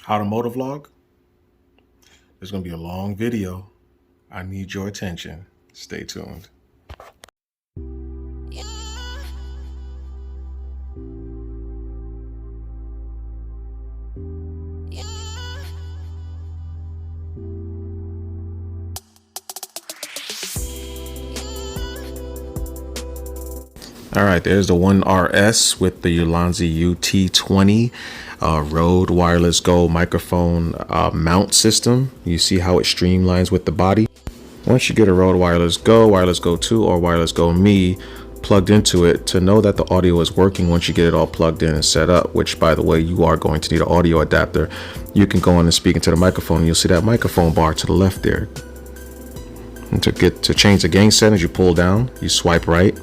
How to motovlog? There's going to be a long video. I need your attention. Stay tuned. All right, there's the 1RS with the ULanzi PT-20 Rode wireless Go microphone mount system. You see how it streamlines with the body. Once you get a Rode Wireless Go 2, or Wireless Go Me plugged into it, to know that the audio is working once you get it all plugged in and set up, which by the way, you are going to need an audio adapter, you can go on and speak into the microphone, and you'll see that microphone bar to the left there. And to change the gain settings, you pull down, you swipe right,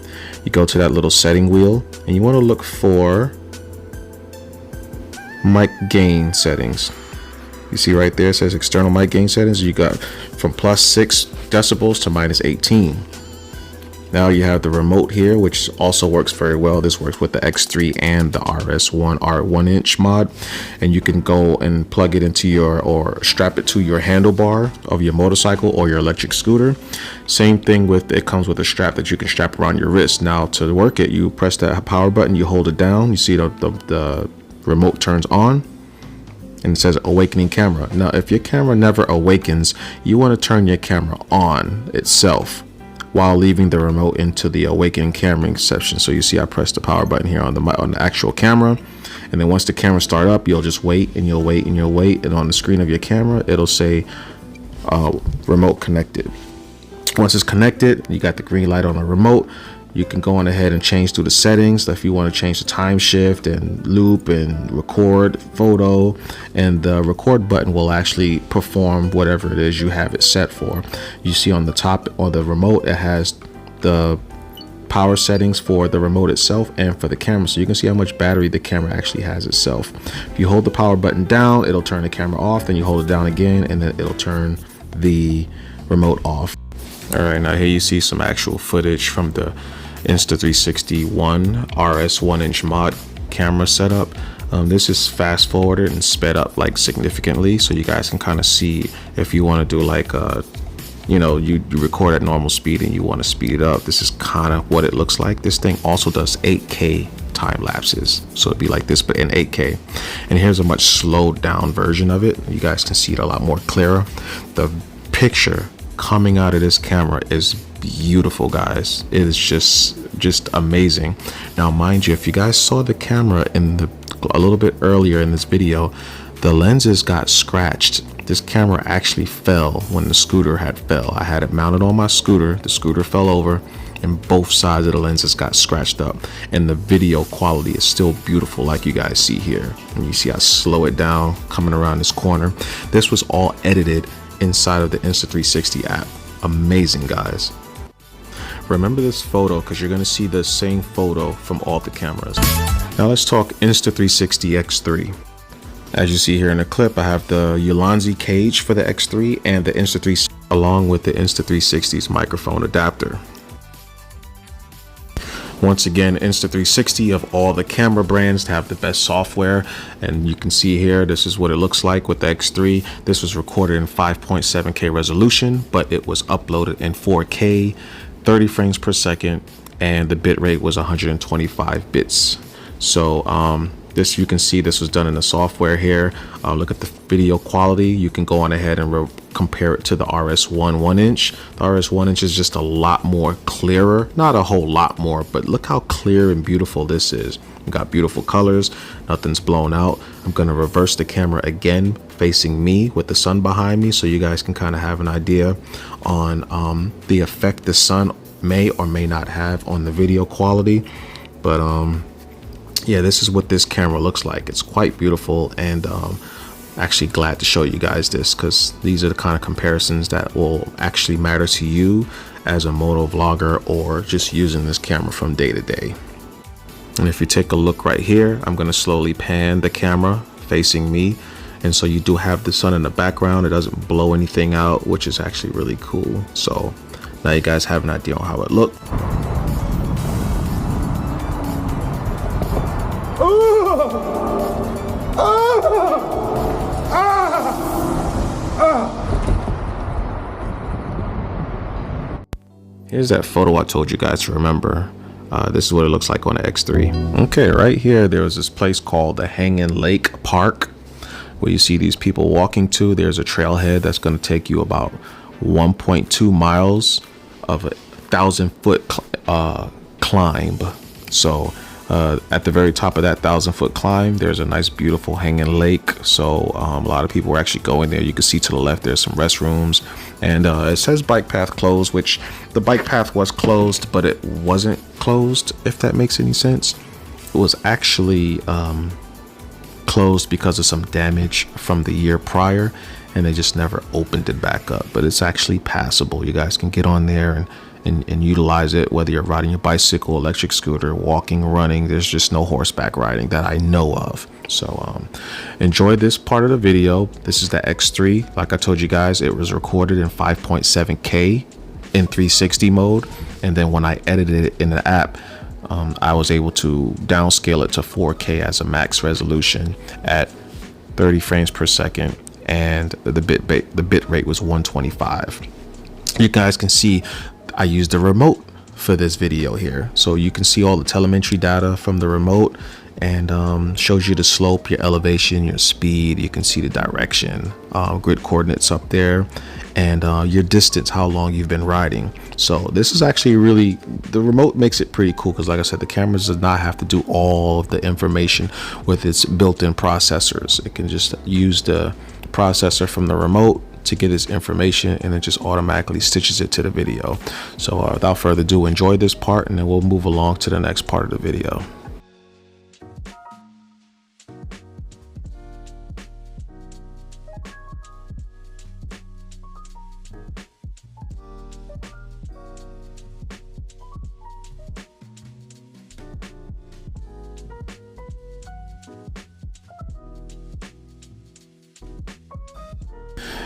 you go to that little setting wheel, and you want to look for mic gain settings. You see right there, it says external mic gain settings. You got from +6 decibels to -18. Now you have the remote here, which also works very well. This works with the X3 and the RS1 1-inch mod, and you can go and plug it into your, or strap it to your handlebar of your motorcycle or your electric scooter. Same thing with, it comes with a strap that you can strap around your wrist. Now to work it, you press that power button, you hold it down, you see the remote turns on, and it says awakening camera. Now if your camera never awakens, you want to turn your camera on itself while leaving the remote into the awakening camera section. So you see I press the power button here on the actual camera, and then once the camera start up, you'll just wait and you'll wait and you'll wait, and on the screen of your camera it'll say remote connected. Once it's connected, you got the green light on the remote. You can go on ahead and change through the settings. If you want to change the time shift and loop and record photo, and the record button will actually perform whatever it is you have it set for. You see on the top on the remote, it has the power settings for the remote itself and for the camera, so you can see how much battery the camera actually has itself. If you hold the power button down, it'll turn the camera off, then you hold it down again, and then it'll turn the remote off. All right, now here you see some actual footage from the Insta360 RS 1-inch mod camera setup. This is fast forwarded and sped up like significantly, so you guys can kind of see if you want to do like you record at normal speed and you want to speed it up. This is kind of what it looks like. This thing also does 8K time lapses, so it'd be like this but in 8K. And here's a much slowed down version of it. You guys can see it a lot more clearer. The picture coming out of this camera is beautiful, guys. It is just amazing. Now mind you, if you guys saw the camera a little bit earlier in this video, the lenses got scratched. This camera actually fell when the scooter fell. I had it mounted on my scooter, the scooter fell over, and both sides of the lenses got scratched up, and the video quality is still beautiful like you guys see here. And you see I slow it down coming around this corner. This was all edited inside of the Insta360 app. Amazing, guys. Remember this photo, because you're going to see the same photo from all the cameras. Now let's talk Insta360 X3. As you see here in the clip, I have the ULanzi cage for the X3 and the Insta360 along with the Insta360's microphone adapter. Once again, Insta360 of all the camera brands have the best software, and you can see here this is what it looks like with the X3. This was recorded in 5.7K resolution, but it was uploaded in 4K 30 frames per second, and the bit rate was 125 bits. So this, you can see this was done in the software here. Look at the video quality. You can go on ahead and compare it to the RS1 1-inch. The RS 1-inch is just a lot more clearer, not a whole lot more, but look how clear and beautiful this is. We've got beautiful colors, nothing's blown out. I'm going to reverse the camera again facing me with the sun behind me, so you guys can kind of have an idea on the effect the sun may or may not have on the video quality. But yeah, this is what this camera looks like. It's quite beautiful, and actually glad to show you guys this, because these are the kind of comparisons that will actually matter to you as a moto vlogger or just using this camera from day to day. And if you take a look right here, I'm going to slowly pan the camera facing me, and so you do have the sun in the background. It doesn't blow anything out, which is actually really cool. So now you guys have an idea on how it looked. Here's that photo I told you guys to remember. This is what it looks like on the X3. Okay, right here there was this place called the Hanging Lake Park, where you see these people walking to. There's a trailhead that's going to take you about 1.2 miles of a 1,000-foot climb. So at the very top of that 1,000-foot climb, there's a nice beautiful hanging lake. So a lot of people were actually going there. You can see to the left there's some restrooms, and it says bike path closed, which the bike path was closed, but it wasn't closed, if that makes any sense. It was actually closed because of some damage from the year prior, and they just never opened it back up. But it's actually passable. You guys can get on there and utilize it, whether you're riding your bicycle, electric scooter, walking, running. There's just no horseback riding that I know of. So enjoy this part of the video. This is the X3. Like I told you guys, it was recorded in 5.7K in 360 mode, and then when I edited it in the app, I was able to downscale it to 4K as a max resolution at 30 frames per second, and the bit rate was 125. You guys can see I used the remote for this video here, so you can see all the telemetry data from the remote, and shows you the slope, your elevation, your speed. You can see the direction, grid coordinates up there, and your distance, how long you've been riding. So this is actually really, the remote makes it pretty cool, because like I said, the camera does not have to do all of the information with its built-in processors. It can just use the processor from the remote to get its information, and it just automatically stitches it to the video. So without further ado, enjoy this part, and then we'll move along to the next part of the video.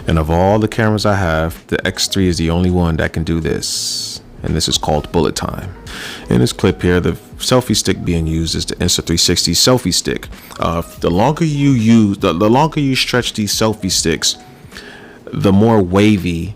And of all the cameras I have, the X3 is the only one that can do this. And this is called bullet time. In this clip here, the selfie stick being used is the Insta360 selfie stick. The longer you use, the longer you stretch these selfie sticks, the more wavy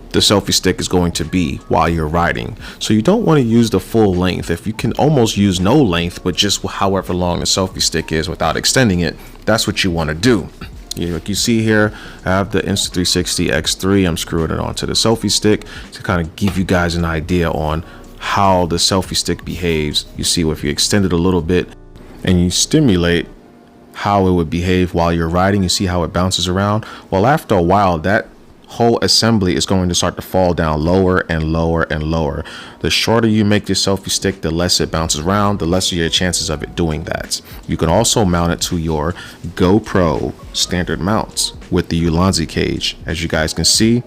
the selfie stick is going to be while you're riding. So you don't want to use the full length. If you can almost use no length, but just however long the selfie stick is without extending it, that's what you want to do. Like you see here, I have the Insta360 X3. I'm screwing it onto the selfie stick to kind of give you guys an idea on how the selfie stick behaves. You see, if you extend it a little bit and you stimulate how it would behave while you're riding, you see how it bounces around. Well, after a while, that whole assembly is going to start to fall down lower and lower and lower. The shorter you make your selfie stick, the less it bounces around, the lesser your chances of it doing that. You can also mount it to your GoPro standard mounts with the ULanzi cage. As you guys can see,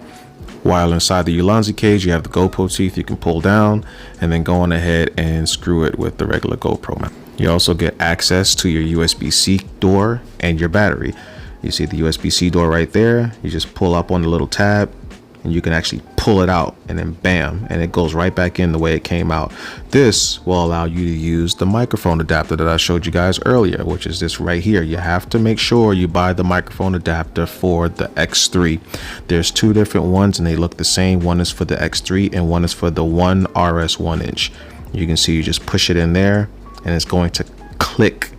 while inside the ULanzi cage, you have the GoPro teeth you can pull down, and then go on ahead and screw it with the regular GoPro mount. You also get access to your USB-C door and your battery. You see the USB-C door right there. You just pull up on the little tab, and you can actually pull it out, and then bam, and it goes right back in the way it came out. This will allow you to use the microphone adapter that I showed you guys earlier, which is this right here. You have to make sure you buy the microphone adapter for the X3. There's two different ones, and they look the same. One is for the X3 and one is for the One RS 1-inch. You can see you just push it in there, and it's going to click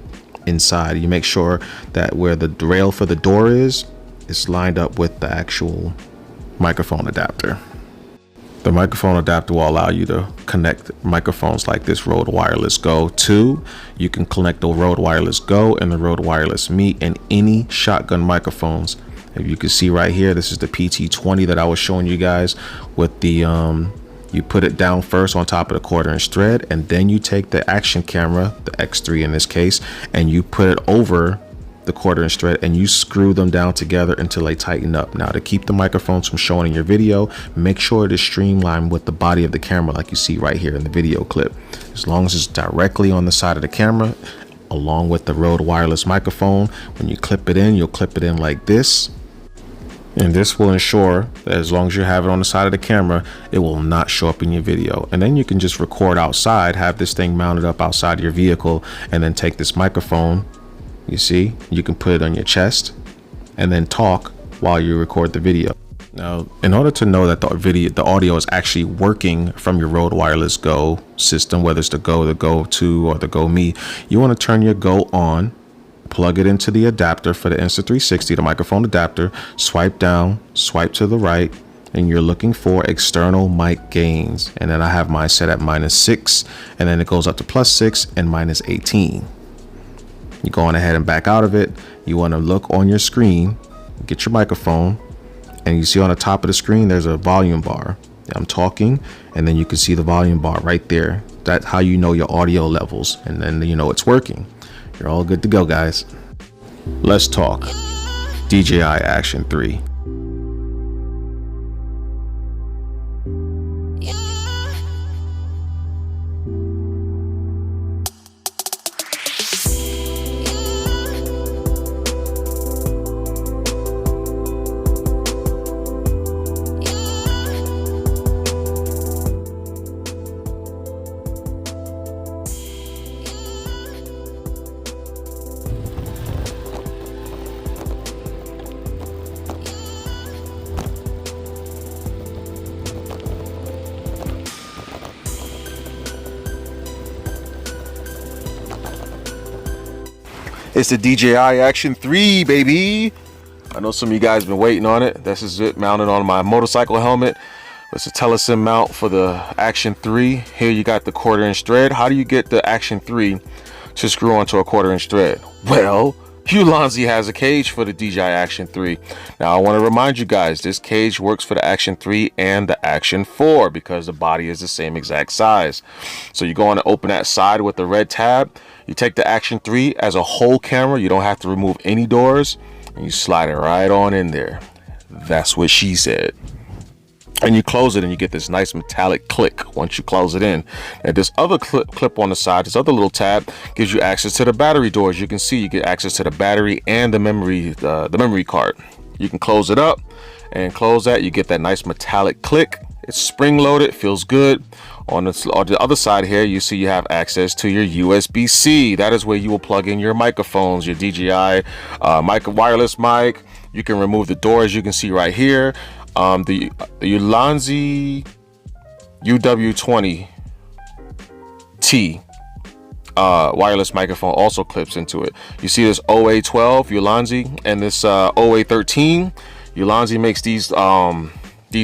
inside. You make sure that where the rail for the door is, it's lined up with the actual microphone adapter. The microphone adapter will allow you to connect microphones like this Rode Wireless Go 2. You can connect the Rode Wireless Go and the Rode Wireless Me and any shotgun microphones. If you can see right here, this is the PT-20 that I was showing you guys with the you put it down first on top of the 1/4-inch thread, and then you take the action camera, the X3 in this case, and you put it over the 1/4-inch thread, and you screw them down together until they tighten up. Now, to keep the microphones from showing in your video, make sure it is streamlined with the body of the camera like you see right here in the video clip. As long as it's directly on the side of the camera, along with the Rode wireless microphone, when you clip it in, you'll clip it in like this. And this will ensure that as long as you have it on the side of the camera, it will not show up in your video. And then you can just record outside, have this thing mounted up outside your vehicle, and then take this microphone, you see, you can put it on your chest and then talk while you record the video. Now, in order to know that the audio is actually working from your Rode Wireless Go system, whether it's the Go, the Go 2, or the Go Me, you want to turn your Go on, plug it into the adapter for the Insta360, the microphone adapter, swipe down, swipe to the right, and you're looking for external mic gains. And then I have mine set at -6, and then it goes up to +6 and -18. You go on ahead and back out of it. You want to look on your screen, get your microphone, and you see on the top of the screen there's a volume bar. I'm talking, and then you can see the volume bar right there. That's how you know your audio levels, and then you know it's working. You're all good to go, guys. Let's talk DJI Action 3. It's the DJI Action 3, baby. I know some of you guys been waiting on it. This is it, mounted on my motorcycle helmet. It's a Telesin mount for the Action 3. Here you got the 1/4" thread. How do you get the Action 3 to screw onto a 1/4" thread? Well, ULanzi has a cage for the DJI Action 3. Now I want to remind you guys, this cage works for the Action 3 and the Action 4 because the body is the same exact size. So you go on and open that side with the red tab. You take the Action 3 as a whole camera. You don't have to remove any doors, and you slide it right on in there. That's what she said. And you close it and you get this nice metallic click once you close it in. And this other clip on the side, this other little tab, gives you access to the battery doors. You can see you get access to the battery and the memory card. You can close it up and close that. You get that nice metallic click. It's spring loaded, feels good. On the other side here, you see you have access to your USB-C. That is where you will plug in your microphones, your DJI wireless mic. You can remove the doors. You can see right here. The ULanzi UW20T wireless microphone also clips into it. You see this OA12 ULanzi and this OA13. ULanzi makes these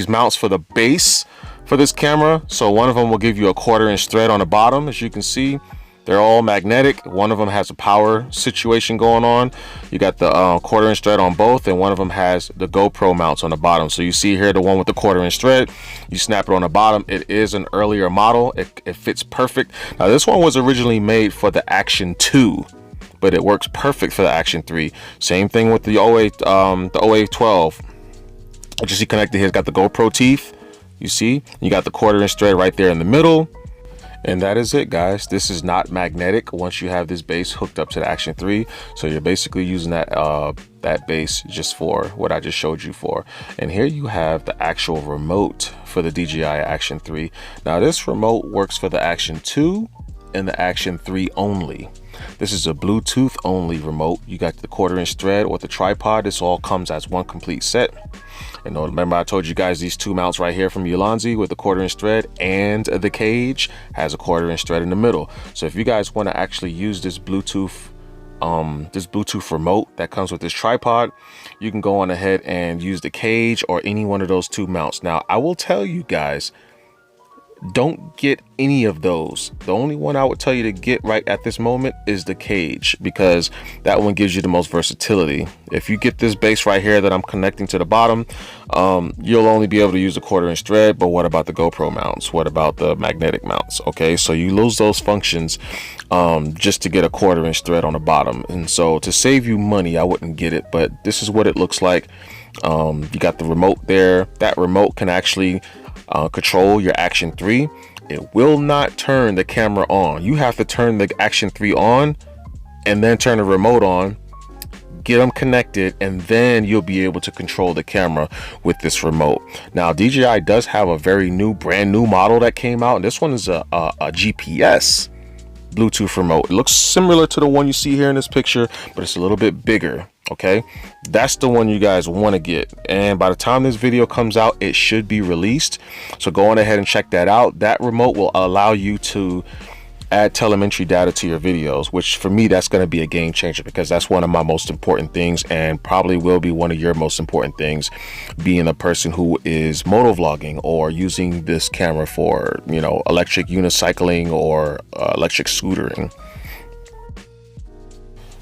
mounts for the base for this camera. So one of them will give you a 1/4" thread on the bottom. As you can see, they're all magnetic. One of them has a power situation going on. You got the 1/4" thread on both, and one of them has the GoPro mounts on the bottom. So you see here the one with the 1/4" thread. You snap it on the bottom. It is an earlier model. It fits perfect. Now this one was originally made for the Action 2, but it works perfect for the Action 3. Same thing with the OA12. What you see connected here, it's got the GoPro teeth. You see, you got the 1/4" thread right there in the middle. And that is it, guys. This is not magnetic once you have this base hooked up to the Action 3. So you're basically using that base just for what I just showed you for. And here you have the actual remote for the DJI Action 3. Now this remote works for the Action 2 and the Action 3 only. This is a Bluetooth only remote. You got the 1/4" thread with the tripod. This all comes as one complete set. And remember I told you guys these two mounts right here from ULanzi with the 1/4" thread, and the cage has a 1/4" thread in the middle. So if you guys want to actually use this Bluetooth remote that comes with this tripod, you can go on ahead and use the cage or any one of those two mounts. Now I will tell you guys, don't get any of those. The only one I would tell you to get right at this moment is the cage, because that one gives you the most versatility. If you get this base right here that I'm connecting to the bottom, you'll only be able to use the 1/4" thread. But what about the GoPro mounts? What about the magnetic mounts? Okay, so you lose those functions just to get a 1/4" thread on the bottom. And so to save you money, I wouldn't get it, but this is what it looks like. You got the remote there. That remote can actually control your Action 3. It will not turn the camera on. You have to turn the Action 3 on and then turn the remote on, get them connected, and then you'll be able to control the camera with this remote. Now DJI does have a brand new model that came out, and this one is a GPS Bluetooth remote. It looks similar to the one you see here in this picture, but it's a little bit bigger. Okay, that's the one you guys want to get, and by the time this video comes out, it should be released. So go on ahead and check that out. That remote will allow you to add telemetry data to your videos, which for me, that's going to be a game changer, because that's one of my most important things, and probably will be one of your most important things, being a person who is motovlogging or using this camera for, you know, electric unicycling or electric scootering.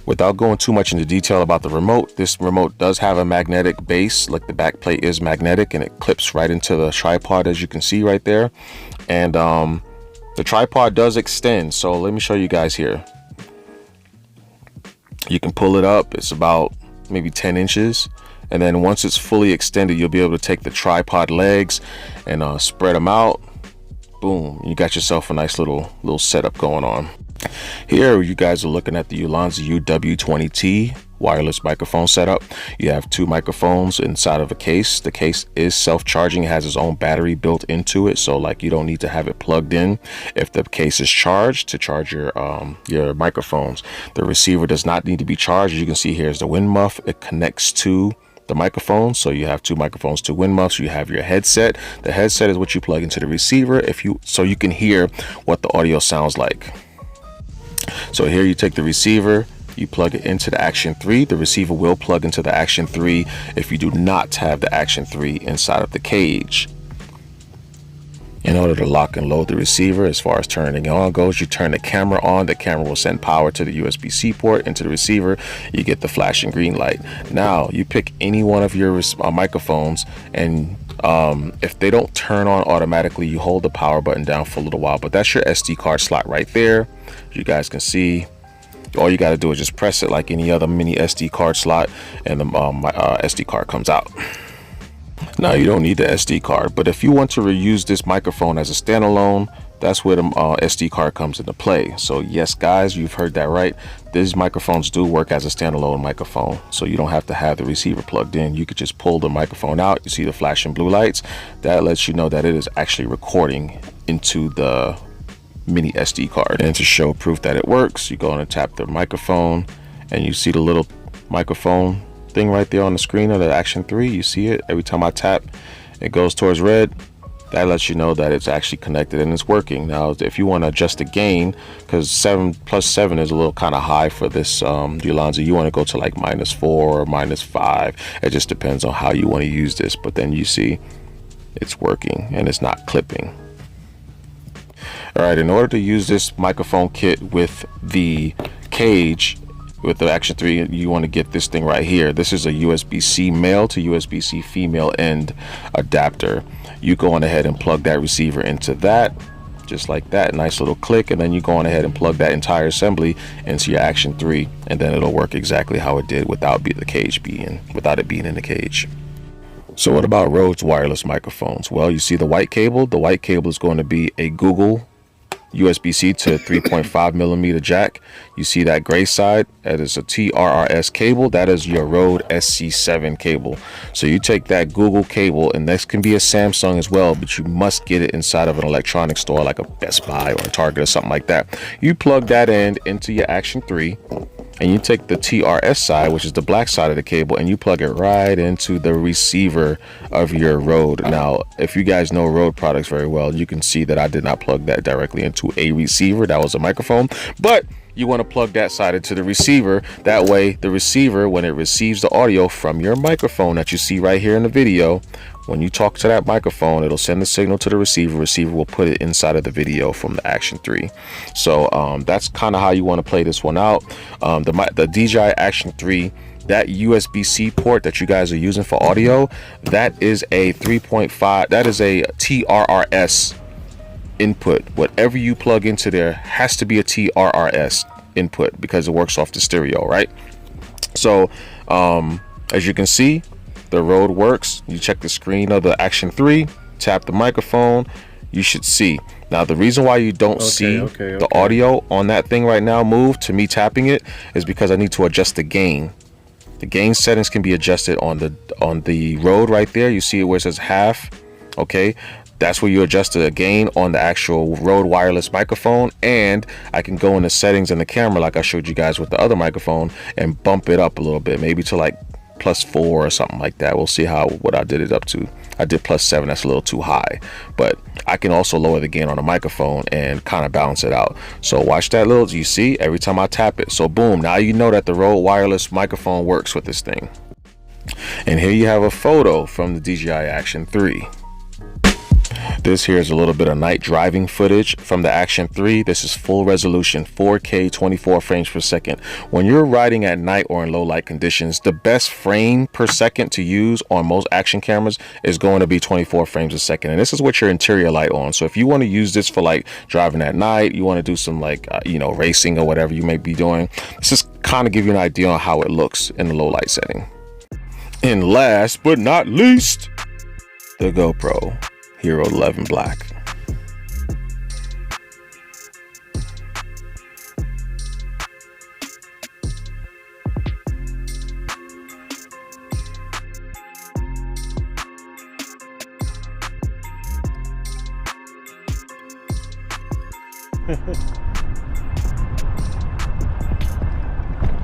Without going too much into detail about the remote, this remote does have a magnetic base. Like, the back plate is magnetic and it clips right into the tripod, as you can see right there. And the tripod does extend. So let me show you guys here. You can pull it up. It's about maybe 10 inches. And then once it's fully extended, you'll be able to take the tripod legs and spread them out. Boom, you got yourself a nice little setup going on. Here you guys are looking at the ULanzi UW20T wireless microphone setup. You have 2 microphones inside of a case. The case is self-charging. It has its own battery built into it, so like you don't need to have it plugged in if the case is charged to charge your microphones. The receiver does not need to be charged. As you can see, here's the wind muff. It connects to the microphone, so you have 2 microphones, 2 wind muffs. You have your headset. The headset is what you plug into the receiver so you can hear what the audio sounds like. So here you take the receiver, you plug it into the Action 3. The receiver will plug into the Action 3 if you do not have the Action 3 inside of the cage. In order to lock and load the receiver, as far as turning it on goes, you turn the camera on. The camera will send power to the USB-C port into the receiver. You get the flashing green light. Now you pick any one of your microphones, and if they don't turn on automatically, you hold the power button down for a little while. But that's your SD card slot right there. You guys can see, all you got to do is just press it like any other mini SD card slot, and the SD card comes out. Now you don't need the SD card, but if you want to reuse this microphone as a standalone, that's where the SD card comes into play. So yes, guys, you've heard that right. These microphones do work as a standalone microphone, so you don't have to have the receiver plugged in. You could just pull the microphone out. You see the flashing blue lights. That lets you know that it is actually recording into the mini SD card. And to show proof that it works, you go on and tap the microphone, and you see the little microphone thing right there on the screen of the Action 3. You see it every time I tap, it goes towards red. That lets you know that it's actually connected and it's working. Now if you want to adjust the gain, because 7 plus 7 is a little kind of high for this ULanzi, you want to go to like -4 or -5. It just depends on how you want to use this, but then you see it's working and it's not clipping. All right, in order to use this microphone kit with the cage, with the Action 3, you want to get this thing right here. This is a USB-C male to USB-C female end adapter. You go on ahead and plug that receiver into that, just like that. Nice little click, and then you go on ahead and plug that entire assembly into your Action 3, and then it'll work exactly how it did without it being in the cage. So what about Rode's wireless microphones? Well, you see the white cable. The white cable is going to be a Google USB-C to 3.5 millimeter jack. You see that gray side, that is a TRRS cable. That is your Rode SC7 cable. So you take that Google cable, and this can be a Samsung as well, but you must get it inside of an electronic store like a Best Buy or a Target or something like that. You plug that into your Action 3, and you take the TRS side, which is the black side of the cable, and you plug it right into the receiver of your Rode. Now, if you guys know Rode products very well, you can see that I did not plug that directly into a receiver. That was a microphone, but you want to plug that side into the receiver. That way, the receiver, when it receives the audio from your microphone that you see right here in the video, when you talk to that microphone, it'll send the signal to the receiver. Receiver will put it inside of the video from the Action 3. So that's kind of how you want to play this one out. The DJI Action 3, that USB-C port that you guys are using for audio, that is a 3.5, that is a TRRS input. Whatever you plug into there has to be a TRRS input because it works off the stereo, right? So as you can see, the Rode works. You check the screen of the Action 3, tap the microphone, you should see. Now the reason why you don't see the audio on that thing right now move to me tapping it is because I need to adjust the gain. The gain settings can be adjusted on the Rode right there. You see it where it says half. Okay, That's where you adjust the gain on the actual Rode wireless microphone, and I can go in the settings in the camera like I showed you guys with the other microphone and bump it up a little bit, maybe to like +4 or something like that. We'll see what I did it up to. I did +7, that's a little too high, but I can also lower the gain on the microphone and kind of balance it out. So watch that little, you see, every time I tap it. So boom, now you know that the Rode wireless microphone works with this thing. And here you have a photo from the DJI Action 3. This here is a little bit of night driving footage from the Action 3. This is full resolution, 4K, 24 frames per second. When you're riding at night or in low light conditions, the best frame per second to use on most action cameras is going to be 24 frames a second. And this is with your interior light on. So if you want to use this for like driving at night, you want to do some like, racing or whatever you may be doing, this is kind of give you an idea on how it looks in the low light setting. And last but not least, the GoPro Hero 11 Black.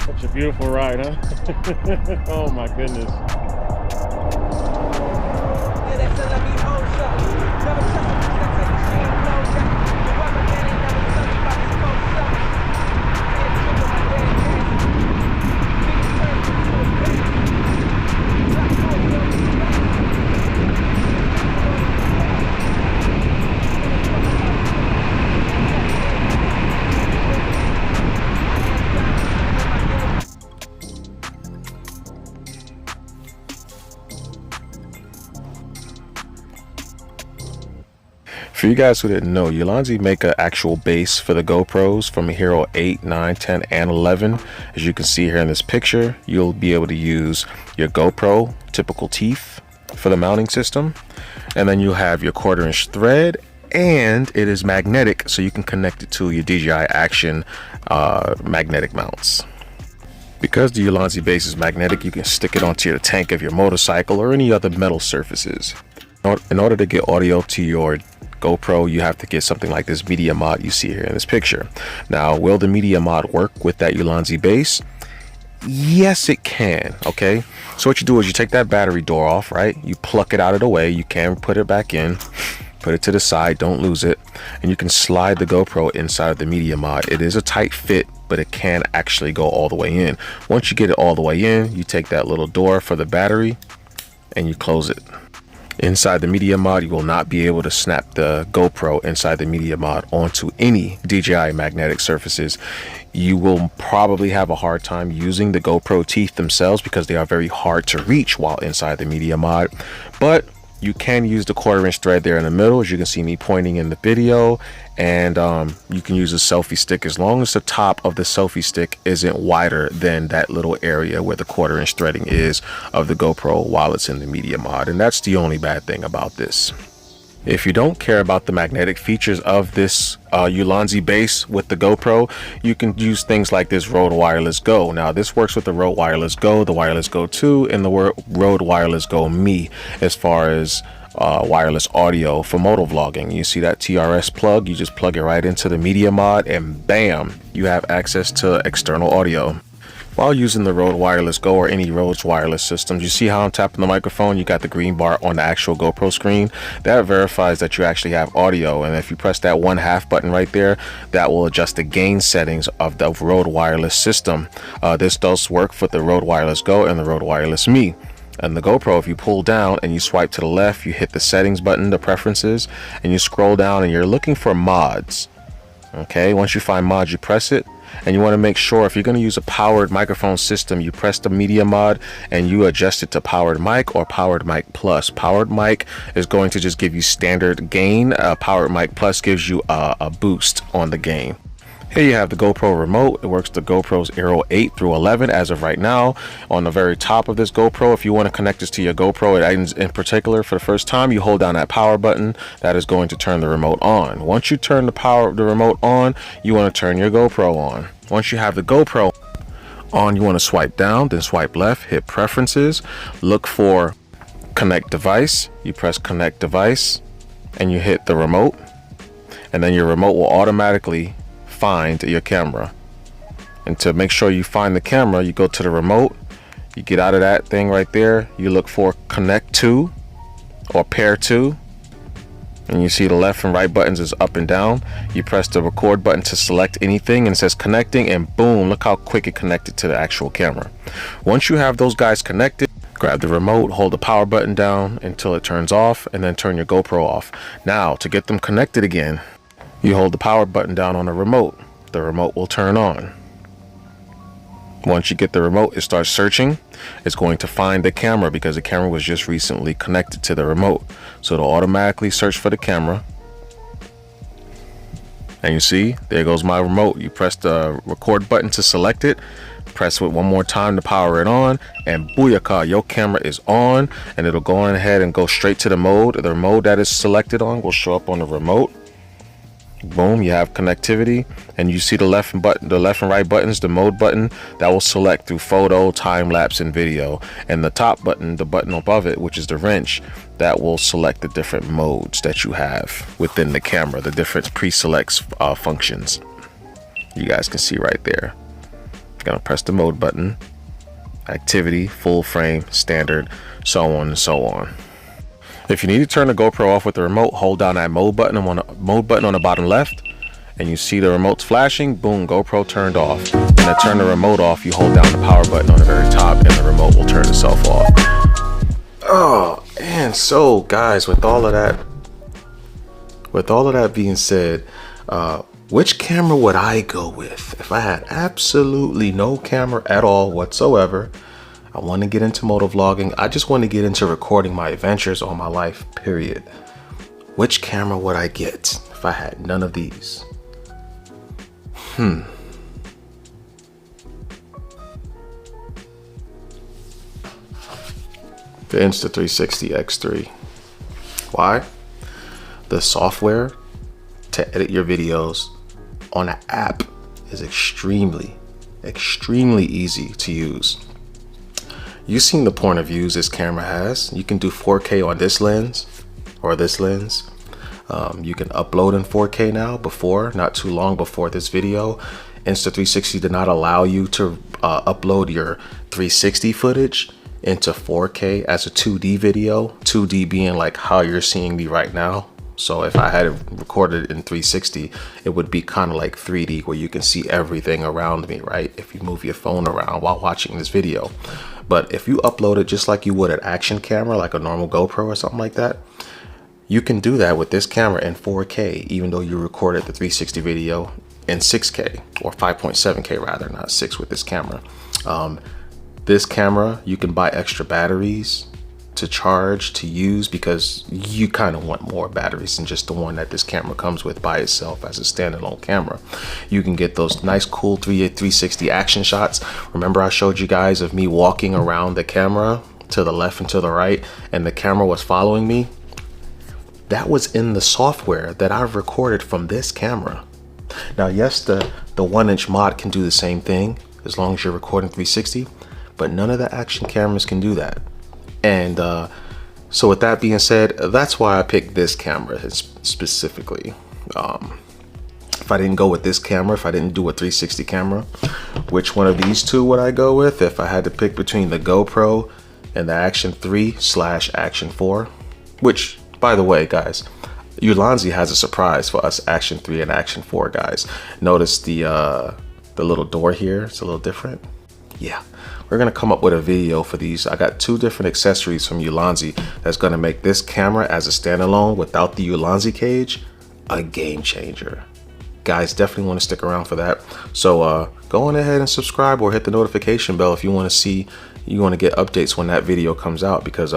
Such a beautiful ride, huh? Oh my goodness. For you guys who didn't know, ULanzi make an actual base for the GoPros from Hero 8, 9, 10, and 11. As you can see here in this picture, you'll be able to use your GoPro typical teeth for the mounting system. And then you'll have your 1/4" thread, and it is magnetic, so you can connect it to your DJI Action magnetic mounts. Because the ULanzi base is magnetic, you can stick it onto your tank of your motorcycle or any other metal surfaces. In order to get audio to your GoPro, you have to get something like this media mod you see here in this picture. Now, will the media mod work with that ULanzi base? Yes, it can. Okay, so what you do is you take that battery door off, right? You pluck it out of the way. You can put it back in, put it to the side, don't lose it, and you can slide the GoPro inside of the media mod. It is a tight fit, but it can actually go all the way in. Once you get it all the way in, you take that little door for the battery and you close it. Inside the media mod, you will not be able to snap the GoPro inside the media mod onto any DJI magnetic surfaces. You will probably have a hard time using the GoPro teeth themselves because they are very hard to reach while inside the media mod. But you can use the 1/4" thread there in the middle, as you can see me pointing in the video, and you can use a selfie stick as long as the top of the selfie stick isn't wider than that little area where the 1/4" threading is of the GoPro while it's in the media mod. And that's the only bad thing about this. If you don't care about the magnetic features of this ULanzi base with the GoPro, you can use things like this Rode Wireless Go. Now, this works with the Rode Wireless Go, the Wireless Go 2, and the Rode Wireless Go Me as far as wireless audio for motovlogging. You see that TRS plug? You just plug it right into the media mod and bam, you have access to external audio. While using the Rode Wireless Go or any Rode wireless systems, you see how I'm tapping the microphone? You got the green bar on the actual GoPro screen. That verifies that you actually have audio, and if you press that 1/2 button right there, that will adjust the gain settings of the Rode wireless system. This does work for the Rode Wireless Go and the Rode Wireless Me. And the GoPro, if you pull down and you swipe to the left, you hit the settings button, the preferences, and you scroll down and you're looking for mods. Okay, once you find mods, you press it. And you want to make sure if you're going to use a powered microphone system, you press the media mod and you adjust it to powered mic or powered mic plus. Powered mic is going to just give you standard gain. Powered mic plus gives you a boost on the gain. Here you have the GoPro remote. It works the GoPros Hero 8 through 11 as of right now. On the very top of this GoPro, if you want to connect this to your GoPro, in particular for the first time, you hold down that power button. That is going to turn the remote on. Once you turn the remote on, you want to turn your GoPro on. Once you have the GoPro on, you want to swipe down, then swipe left, hit preferences, look for connect device. You press connect device. and you hit the remote, and then your remote will automatically find your camera. And to make sure you find the camera, you go to the remote, you get out of that thing right there, you look for connect to or pair to, and you see the left and right buttons is up and down. You press the record button to select anything, and it says connecting, and boom, look how quick it connected to the actual camera. Once you have those guys connected, grab the remote, hold the power button down until it turns off, and then turn your GoPro off. Now to get them connected again, you hold the power button down on the remote. The remote will turn on. Once you get the remote, it starts searching. It's going to find the camera because the camera was just recently connected to the remote. So it'll automatically search for the camera. And you see, there goes my remote. You press the record button to select it. Press it one more time to power it on, and booyakah, your camera is on, and it'll go on ahead and go straight to the mode. The mode that is selected on will show up on the remote. Boom, you have connectivity, and you see the left and right buttons, the mode button that will select through photo, time lapse, and video, and the top button, the button above it, which is the wrench, that will select the different modes that you have within the camera, the different pre-selects functions. You guys can see right there. I'm gonna press the mode button, activity, full frame, standard, so on and so on. If you need to turn the GoPro off with the remote, hold down that mode button on the bottom left, and you see the remote's flashing. Boom, GoPro turned off. And to turn the remote off, you hold down the power button on the very top, and the remote will turn itself off. Oh, and so guys, with all of that being said, which camera would I go with if I had absolutely no camera at all whatsoever? I want to get into motovlogging. I just want to get into recording my adventures on my life, period. Which camera would I get if I had none of these? The Insta360 X3. Why? The software to edit your videos on an app is extremely easy to use. You've seen the point of views this camera has. You can do 4K on this lens or this lens. You can upload in 4K now. Not too long before this video, Insta360 did not allow you to upload your 360 footage into 4K as a 2D video, 2D being like how you're seeing me right now. So if I had it recorded in 360, it would be kind of like 3D where you can see everything around me, right? If you move your phone around while watching this video. But if you upload it just like you would an action camera, like a normal GoPro or something like that, you can do that with this camera in 4K, even though you recorded the 360 video in 6K or 5.7K rather, not 6 with this camera. This camera, you can buy extra batteries to charge, to use, because you kind of want more batteries than just the one that this camera comes with by itself as a standalone camera. You can get those nice cool 360 action shots. Remember I showed you guys of me walking around the camera to the left and to the right, and the camera was following me? That was in the software that I've recorded from this camera. Now yes, the 1-inch mod can do the same thing as long as you're recording 360, but none of the action cameras can do that. And so with that being said, that's why I picked this camera specifically. If I didn't go with this camera, if I didn't do a 360 camera, which one of these two would I go with if I had to pick between the GoPro and the Action 3/Action 4? Which, by the way, guys, ULanzi has a surprise for us Action 3 and Action 4 guys. Notice the little door here, it's a little different. Yeah, we're gonna come up with a video for these. I got 2 different accessories from ULanzi that's gonna make this camera as a standalone without the ULanzi cage a game changer. Guys, definitely want to stick around for that. So go on ahead and subscribe or hit the notification bell if you want to get updates when that video comes out, because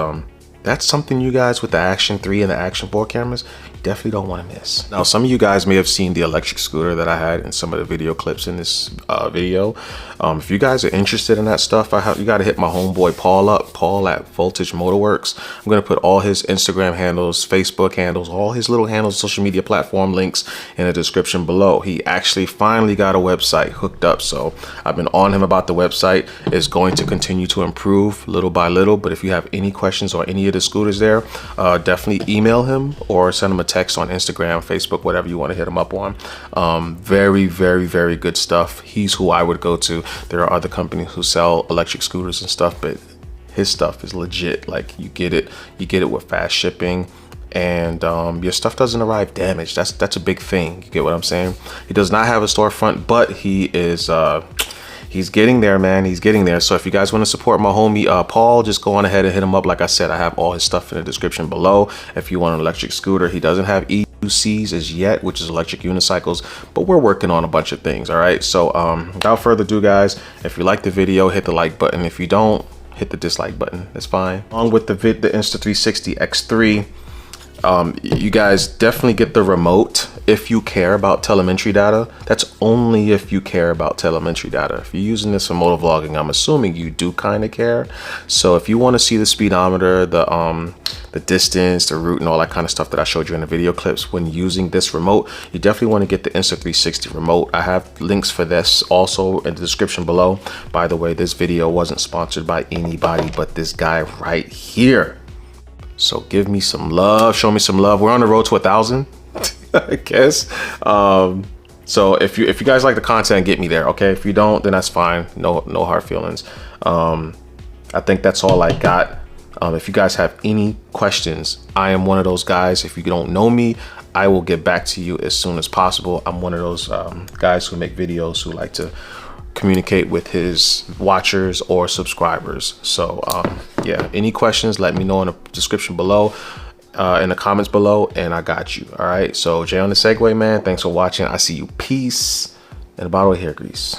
that's something you guys with the Action 3 and the Action 4 cameras definitely don't want to miss. Now, some of you guys may have seen the electric scooter that I had in some of the video clips in this video. If you guys are interested in that stuff, you got to hit my homeboy Paul up, Paul at Voltage Motorworks. I'm going to put all his Instagram handles, Facebook handles, all his little handles, social media platform links in the description below. He actually finally got a website hooked up, so I've been on him about the website. It's going to continue to improve little by little, but if you have any questions or any his scooters there, definitely email him or send him a text on Instagram, Facebook, whatever you want to hit him up on. Very, very, very good stuff. He's who I would go to. There are other companies who sell electric scooters and stuff, but his stuff is legit. Like, you get it with fast shipping, and your stuff doesn't arrive damaged. That's a big thing. You get what I'm saying? He does not have a storefront, but he is he's getting there, man. He's getting there. So if you guys want to support my homie Paul, just go on ahead and hit him up. Like I said, I have all his stuff in the description below. If you want an electric scooter, he doesn't have EUCs as yet, which is electric unicycles, but we're working on a bunch of things. All right, so without further ado, guys, if you like the video, hit the like button. If you don't, hit the dislike button. That's fine. Along with the Insta360 X3, you guys definitely get the remote if you care about telemetry data. That's only if you care about telemetry data. If you're using this for motovlogging, I'm assuming you do kind of care. So if you want to see the speedometer, the distance, the route, and all that kind of stuff that I showed you in the video clips when using this remote, you definitely want to get the Insta360 remote. I have links for this also in the description below. By the way, this video wasn't sponsored by anybody but this guy right here. So give me some love, show me some love. We're on the road to 1,000, I guess. So if you guys like the content, get me there, okay? If you don't, then that's fine. No hard feelings. I think that's all I got. If you guys have any questions, I am one of those guys. If you don't know me, I will get back to you as soon as possible. I'm one of those guys who make videos who like to communicate with his watchers or subscribers. So yeah, any questions, let me know in the description below, in the comments below, and I got you. All right, so Jay on the Segway, man, thanks for watching. I see you. Peace and a bottle of hair grease.